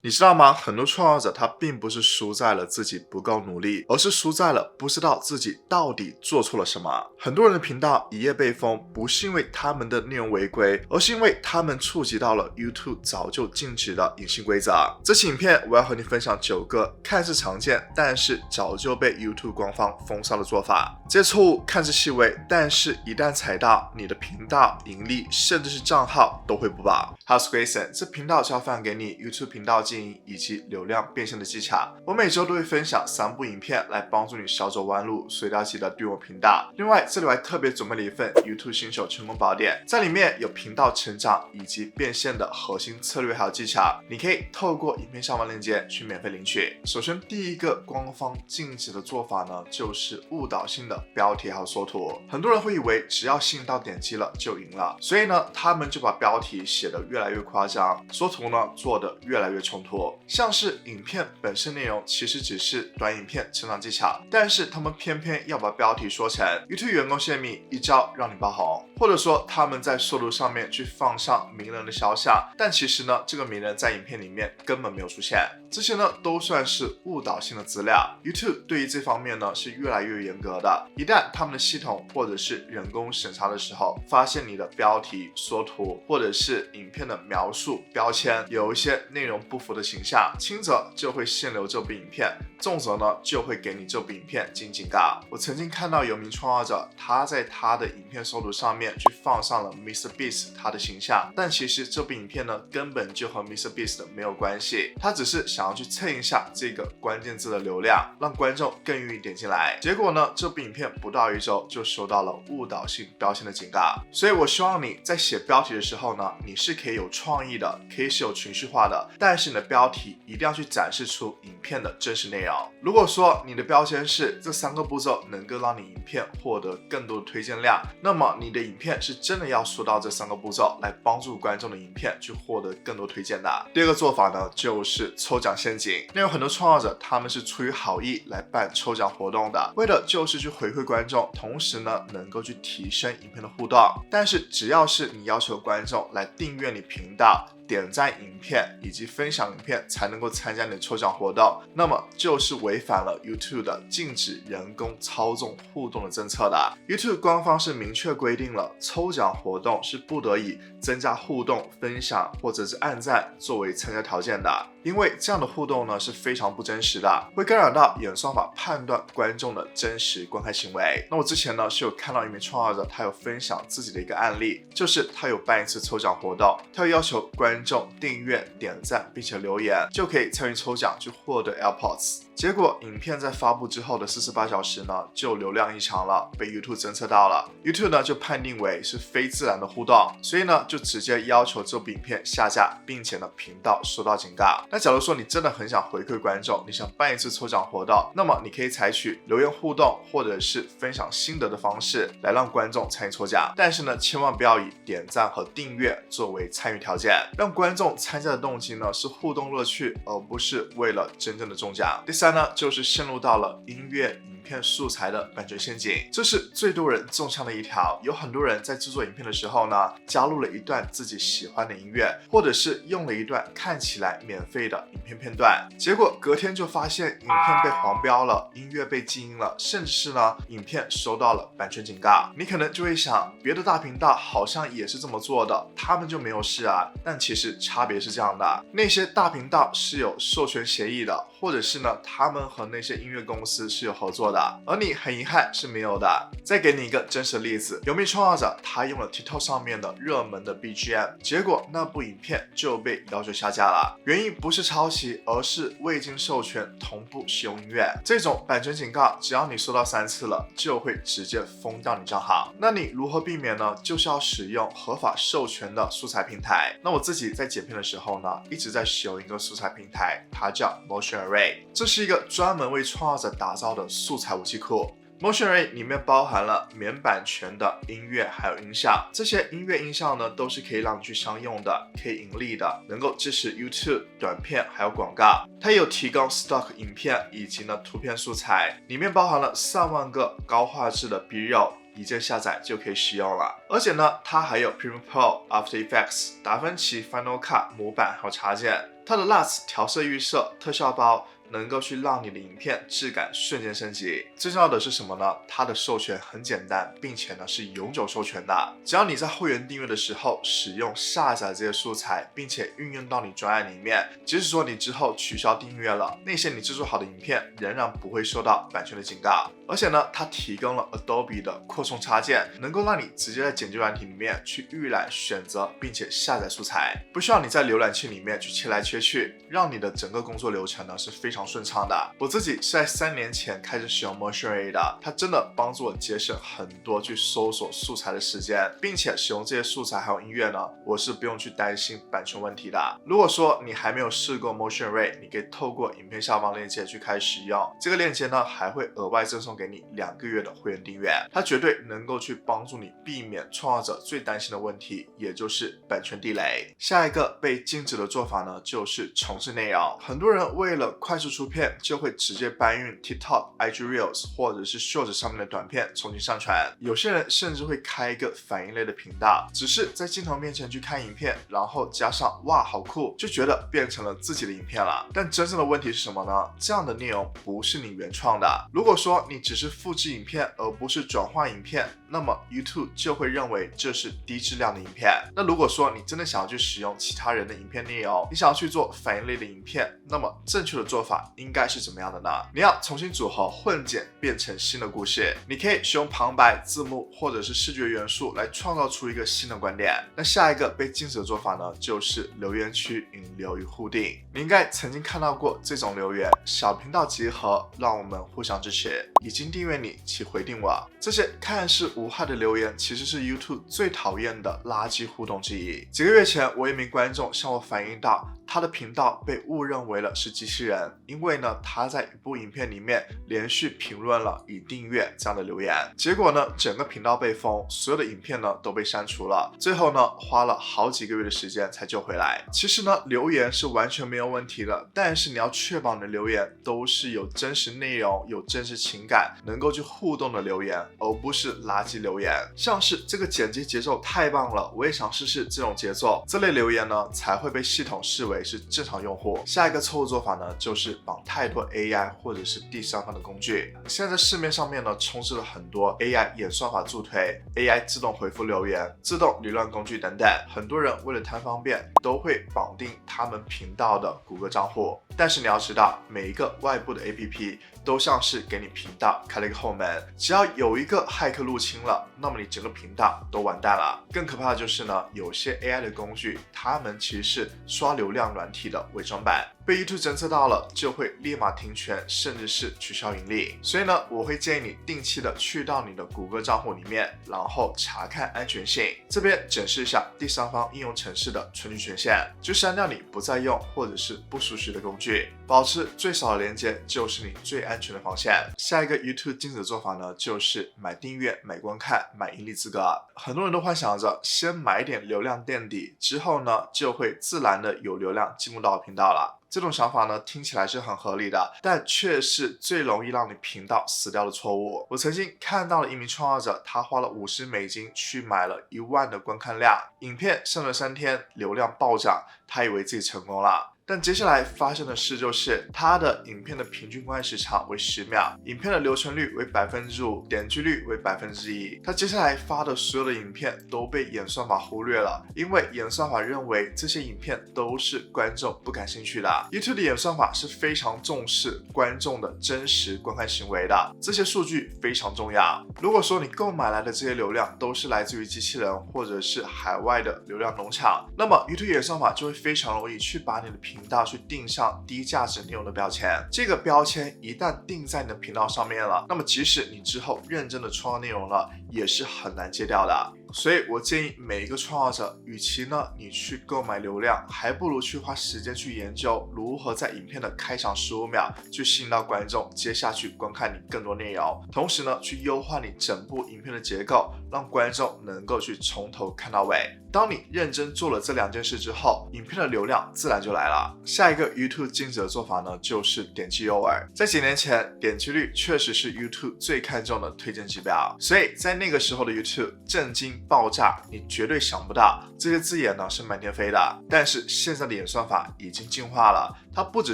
你知道吗？很多创作者他并不是输在了自己不够努力，而是输在了不知道自己到底做错了什么。很多人的频道一夜被封，不是因为他们的内容违规，而是因为他们触及到了 YouTube 早就禁止的隐性规则。这期影片我要和你分享9个看似常见，但是早就被 YouTube 官方封杀的做法。这些错误看似细微，但是一旦踩到，你的频道、盈利甚至是账号都会不保。我是 Grayson， 这频道是要分享给你 YouTube 频道经营以及流量变现的技巧。我每周都会分享3部影片来帮助你少走弯路，所以要记得订阅我频道。另外，这里我还特别准备了一份 YouTube 新手成功宝典，在里面有频道成长以及变现的核心策略还有技巧，你可以透过影片下方链接去免费领取。首先，第一个官方禁止的做法呢，就是误导性的标题还有缩图。很多人会以为只要吸引到点击了就赢了，所以呢，他们就把标题写得越来越夸张，缩图呢做得越来越冲突。像是影片本身内容其实只是短影片成长技巧，但是他们偏偏要把标题说成 YouTube 员工泄密，一招让你爆红，或者说他们在缩图上面去放上名人的肖像，但其实呢，这个名人在影片里面根本没有出现。这些呢都算是误导性的资料。YouTube 对于这方面呢是越来越严格的，一旦他们的系统或者是人工审查的时候，发现你的标题、缩图或者是影片的描述标签有一些内容不符的形象，轻则就会限流这部影片，重则呢就会给你这部影片进行警告。我曾经看到有名创作者，他在他的影片缩图上面去放上了 MrBeast 他的形象，但其实这部影片呢根本就和 MrBeast 没有关系，他只是想要去蹭一下这个关键字的流量，让观众更愿意点进来。结果呢，这部影片不到1周就收到了误导性标签的警告。所以我希望你在写标题的时候呢，你是可以有创意的，可以是有情绪化的，但是你的标题一定要去展示出影片的真实内容。如果说你的标签是这3个步骤能够让你影片获得更多的推荐量，那么你的影片是真的要说到这3个步骤来帮助观众的影片去获得更多推荐的。第二个做法呢，就是抽奖陷阱。那有很多创作者他们是出于好意来办抽奖活动的，为的就是去回馈观众，同时呢能够去提升影片的互动。但是只要是你要求观众来订阅你频道、点赞影片以及分享影片才能够参加你的抽奖活动，那么就是违反了 YouTube 的禁止人工操纵互动的政策的。YouTube 官方是明确规定了，抽奖活动是不得以增加互动、分享或者是按赞作为参加条件的，因为这样的互动呢是非常不真实的，会干扰到演算法判断观众的真实观看行为。那我之前呢是有看到一名创作者，他有分享自己的一个案例，就是他有办一次抽奖活动，他有要求观众订阅、点赞并且留言，就可以参与抽奖去获得 AirPods。结果影片在发布之后的48小时呢，就流量异常了，被 YouTube 侦测到了。YouTube 呢就判定为是非自然的互动，所以呢就直接要求这部影片下架，并且呢频道收到警告。那假如说你真的很想回馈观众，你想办一次抽奖活动，那么你可以采取留言互动或者是分享心得的方式来让观众参与抽奖，但是呢千万不要以点赞和订阅作为参与条件，让观众参加的动机呢是互动乐趣，而不是为了真正的中奖。第3呢，就是陷入到了音乐影片素材的版权陷阱，这是最多人中枪的一条。有很多人在制作影片的时候呢，加入了一段自己喜欢的音乐，或者是用了一段看起来免费的影片片段，结果隔天就发现影片被黄标了，音乐被禁音了，甚至是呢影片收到了版权警告。你可能就会想，别的大频道好像也是这么做的，他们就没有事啊？但其实差别是这样的，那些大频道是有授权协议的，或者是呢他们和那些音乐公司是有合作的，而你很遗憾是没有的。再给你一个真实的例子，有名创作者他用了 TikTok 上面的热门的 BGM， 结果那部影片就被要求下架了，原因不是抄袭，而是未经授权同步使用音乐。这种版权警告只要你收到3次了，就会直接封掉你账号。那你如何避免呢？就是要使用合法授权的素材平台。那我自己在剪片的时候呢，一直在使用一个素材平台，它叫 Motion Array， 这是一个专门为创作者打造的素材武器库。Motion Array 里面包含了免版权的音乐还有音效，这些音乐音效呢都是可以让你去商用的，可以盈利的，能够支持 YouTube 短片还有广告。它也有提供 stock 影片以及呢图片素材，里面包含了上万个高画质的 B-roll，一键下载就可以使用了。而且呢，它还有 Premiere Pro、After Effects、达芬奇、Final Cut 模板还有插件。它的 LUTs 调色预设特效包能够去让你的影片质感瞬间升级。最重要的是什么呢？它的授权很简单，并且呢是永久授权的。只要你在会员订阅的时候使用下载这些素材，并且运用到你专案里面，即使说你之后取消订阅了，那些你制作好的影片仍然不会受到版权的警告。而且呢，它提供了 Adobe 的扩充插件，能够让你直接在剪辑软体里面去预览、选择，并且下载素材，不需要你在浏览器里面去切来切去，让你的整个工作流程呢是非常顺畅的。我自己是在3年前开始使用 Motion Ray 的，它真的帮助我节省很多去搜索素材的时间，并且使用这些素材还有音乐呢，我是不用去担心版权问题的。如果说你还没有试过 Motion Ray， 你可以透过影片下方链接去开始使用，这个链接呢还会额外赠送给你2个月的会员订阅，它绝对能够去帮助你避免创作者最担心的问题，也就是版权地雷。下一个被禁止的做法呢，就是重置内容。很多人为了快速出片，就会直接搬运 TikTok、IG Reels 或者是 Shorts 上面的短片重新上传。有些人甚至会开一个反应类的频道，只是在镜头面前去看影片，然后加上哇好酷，就觉得变成了自己的影片了。但真正的问题是什么呢？这样的内容不是你原创的。如果说你只是复制影片而不是转化影片，那么 YouTube 就会认为这是低质量的影片。那如果说你真的想要去使用其他人的影片内容，你想要去做反应类的影片，那么正确的做法应该是怎么样的呢？你要重新组合混剪变成新的故事，你可以使用旁白、字幕或者是视觉元素来创造出一个新的观点。那下一个被禁止的做法呢，就是留言区引流与互订。你应该曾经看到过这种留言：小频道集合，让我们互相支持，已经订阅你，请回订我。这些看似无害的留言，其实是 YouTube 最讨厌的垃圾互动之一。几个月前，我一名观众向我反映到，他的频道被误认为了是机器人，因为呢他在一部影片里面连续评论了已订阅这样的留言，结果呢整个频道被封，所有的影片呢都被删除了，最后呢花了好几个月的时间才救回来。其实呢留言是完全没有问题的，但是你要确保你的留言都是有真实内容、有真实情感，能够去互动的留言，而不是垃圾留言。像是这个剪辑节奏太棒了，我也想试试这种节奏，这类留言呢才会被系统视为是正常用户。下一个错误做法呢，就是绑太多 AI 或者是第三方的工具。现在在市面上面呢，充斥了很多 AI 演算法助推、AI 自动回复留言、自动理论工具等等。很多人为了贪方便，都会绑定他们频道的谷歌账户。但是你要知道，每一个外部的 APP 都像是给你频道开了一个后门，只要有一个骇客入侵了，那么你整个频道都完蛋了。更可怕的就是呢，有些 AI 的工具，他们其实是刷流量软体的伪装版，被 YouTube 侦测到了，就会立马停权，甚至是取消盈利。所以呢，我会建议你定期的去到你的谷歌账户里面，然后查看安全性，这边检视一下第三方应用程式的存取权限，就删掉你不再用或者是不熟悉的工具，保持最少的连接就是你最安全的防线。下一个 YouTube 禁止的做法呢，就是买订阅、买观看、买盈利资格。很多人都幻想着先买点流量垫底，之后呢就会自然的有流量进入到频道了。这种想法呢，听起来是很合理的，但却是最容易让你频道死掉的错误。我曾经看到了一名创作者，他花了$50去买了1万的观看量，影片上了3天，流量暴涨，他以为自己成功了。但接下来发生的事就是，他的影片的平均观看时长为10秒，影片的留存率为5%，点击率为1%。他接下来发的所有的影片都被演算法忽略了，因为演算法认为这些影片都是观众不感兴趣的。YouTube 的演算法是非常重视观众的真实观看行为的，这些数据非常重要。如果说你购买来的这些流量都是来自于机器人或者是海外的流量农场，那么 YouTube 演算法就会非常容易去把你的频道去定上低价值内容的标签。这个标签一旦定在你的频道上面了，那么即使你之后认真的创造内容了，也是很难戒掉的。所以我建议每一个创作者，与其呢你去购买流量，还不如去花时间去研究如何在影片的开场15秒去吸引到观众接下去观看你更多内容，同时呢去优化你整部影片的结构，让观众能够去从头看到尾。当你认真做了这2件事之后，影片的流量自然就来了。下一个 YouTube 禁止的做法呢，就是点击诱饵。在几年前，点击率确实是 YouTube 最看重的推荐指标，所以在那个时候的 YouTube 震惊性爆炸，你绝对想不到这些字眼呢是满天飞的。但是现在的演算法已经进化了，它不只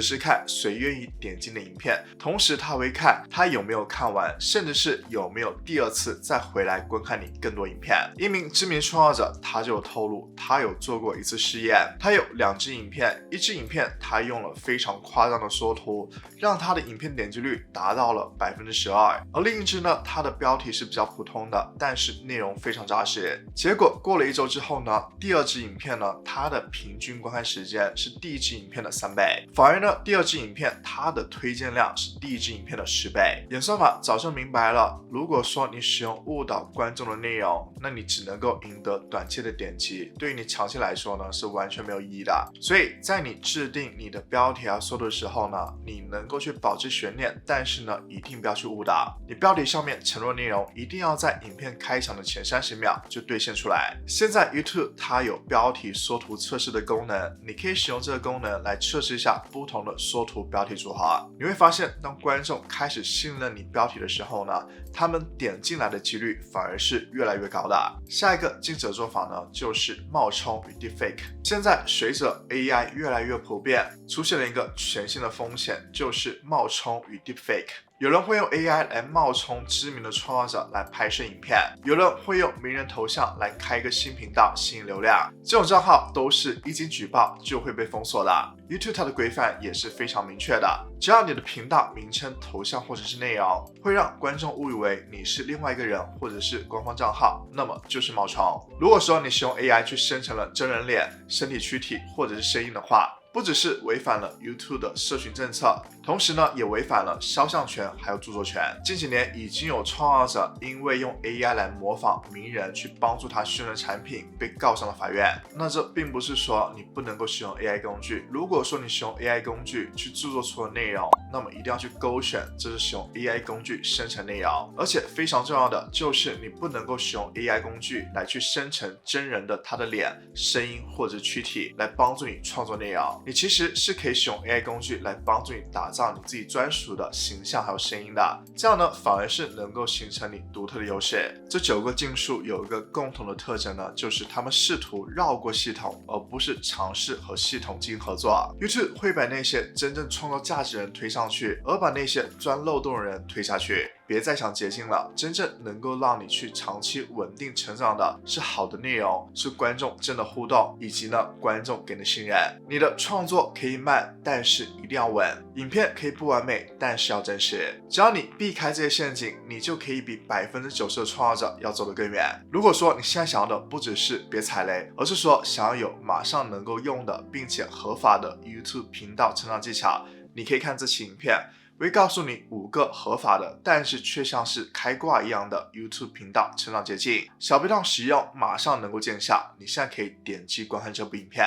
是看谁愿意点进的影片，同时它会看他有没有看完，甚至是有没有第二次再回来观看你更多影片。一名知名创作者他就有透露，他有做过一次试验，他有2支影片，一支影片他用了非常夸张的缩图，让他的影片点击率达到了12%，而另一支呢，它的标题是比较普通的，但是内容非常扎实。结果过了1周之后呢，第2支影片呢，它的平均观看时间是第1支影片的3倍，反而呢，第2支影片它的推荐量是第1支影片的10倍。演算法早就明白了，如果说你使用误导观众的内容，那你只能够赢得短期的点击，对于你长期来说呢，是完全没有意义的。所以在你制定你的标题缩图的时候呢，你能够去保持悬念，但是呢，一定不要去误导。你标题上面承诺内容一定要在影片开场的前30秒就兑现出来。现在 YouTube 它有标题缩图测试的功能，你可以使用这个功能来测试一下不同的缩图标题组合。你会发现，当观众开始信任你标题的时候呢，他们点进来的几率反而是越来越高的。下一个禁止的做法呢，就是冒充与 Deepfake。现在随着 AI 越来越普遍，出现了一个全新的风险，就是冒充与 Deepfake。有人会用 AI 来冒充知名的创作者来拍摄影片，有人会用名人头像来开一个新频道吸引流量，这种账号都是一经举报就会被封锁的。YouTube 它的规范也是非常明确的，只要你的频道名称、头像或者是内容会让观众误以为你是另外一个人或者是官方账号，那么就是冒充。如果说你使用 AI 去生成了真人脸、身体躯体或者是声音的话，不只是违反了 YouTube 的社群政策，同时呢，也违反了肖像权还有著作权。近几年已经有创作者因为用 AI 来模仿名人去帮助他宣传产品，被告上了法院。那这并不是说你不能够使用 AI 工具，如果说你使用 AI 工具去制作出的内容，那么一定要去勾选这是使用 AI 工具生成内容。而且非常重要的就是你不能够使用 AI 工具来去生成真人的他的脸、声音或者躯体来帮助你创作内容。你其实是可以使用 AI 工具来帮助你打造你自己专属的形象还有声音的，这样呢反而是能够形成你独特的优势。这9个禁术有一个共同的特征呢，就是他们试图绕过系统，而不是尝试和系统进行合作。YouTube 会把那些真正创造价值的人推上去，而把那些钻漏洞的人推下去。别再想捷径了，真正能够让你去长期稳定成长的是好的内容，是观众真的互动，以及呢观众给你的信任。你的创作可以慢，但是一定要稳；影片可以不完美，但是要真实。只要你避开这些陷阱，你就可以比90%的创作者要走得更远。如果说你现在想要的不只是别踩雷，而是说想要有马上能够用的并且合法的 YouTube 频道成长技巧，你可以看这期影片。我会告诉你5个合法的，但是却像是开挂一样的 YouTube 频道成长捷径，小别让使用马上能够见效。你现在可以点击观看这部影片。